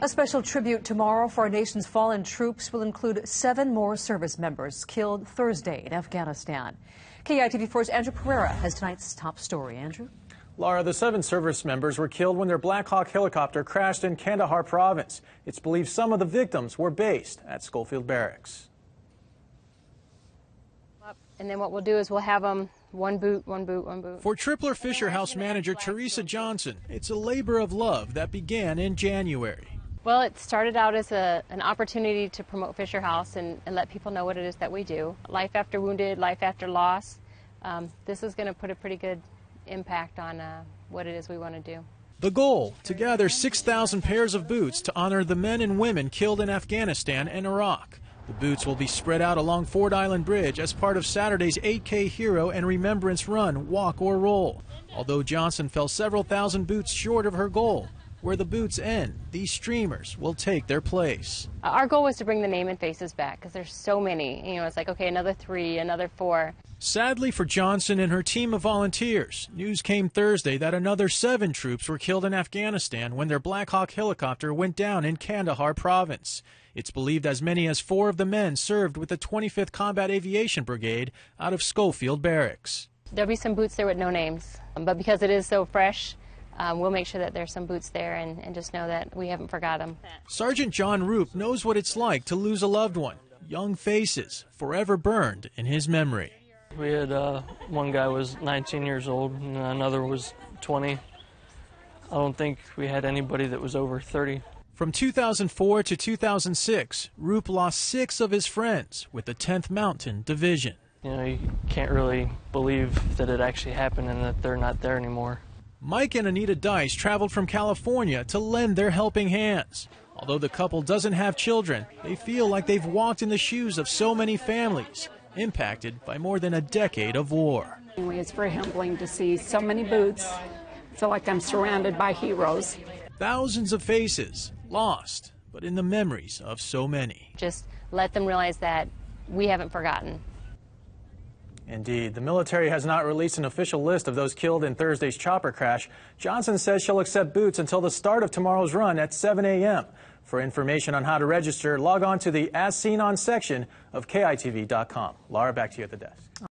A special tribute tomorrow for our nation's fallen troops will include 7 more service members killed Thursday in Afghanistan. KITV4's Andrew Pereira has tonight's top story. Andrew? Laura, the 7 service members were killed when their Black Hawk helicopter crashed in Kandahar province. It's believed some of the victims were based at Schofield Barracks. And then what we'll do is we'll have them one boot, one boot, one boot. For Tripler Fisher House manager Teresa Johnson, it's a labor of love that began in January. Well, it started out as an opportunity to promote Fisher House and let people know what it is that we do. Life after wounded, life after loss. This is going to put a pretty good impact on what it is we want to do. The goal, to gather 6,000 pairs of boots to honor the men and women killed in Afghanistan and Iraq. The boots will be spread out along Ford Island Bridge as part of Saturday's 8K Hero and Remembrance Run, Walk or Roll. Although Johnson fell several thousand boots short of her goal, where the boots end, these streamers will take their place. Our goal was to bring the name and faces back because there's so many. You know, it's like, okay, another 3, another 4. Sadly for Johnson and her team of volunteers, news came Thursday that another 7 troops were killed in Afghanistan when their Black Hawk helicopter went down in Kandahar province. It's believed as many as 4 of the men served with the 25th Combat Aviation Brigade out of Schofield Barracks. There'll be some boots there with no names, but because it is so fresh, we'll make sure that there's some boots there and just know that we haven't forgot them. Sergeant John Roop knows what it's like to lose a loved one. Young faces, forever burned in his memory. We had one guy was 19 years old and another was 20. I don't think we had anybody that was over 30. From 2004 to 2006, Roop lost 6 of his friends with the 10th Mountain Division. You know, you can't really believe that it actually happened and that they're not there anymore. Mike and Anita Dice traveled from California to lend their helping hands. Although the couple doesn't have children, they feel like they've walked in the shoes of so many families, impacted by more than a decade of war. It's very humbling to see so many boots. I feel like I'm surrounded by heroes. Thousands of faces, lost, but in the memories of so many. Just let them realize that we haven't forgotten. Indeed. The military has not released an official list of those killed in Thursday's chopper crash. Johnson says she'll accept boots until the start of tomorrow's run at 7 a.m. For information on how to register, log on to the As Seen On section of KITV.com. Laura, back to you at the desk.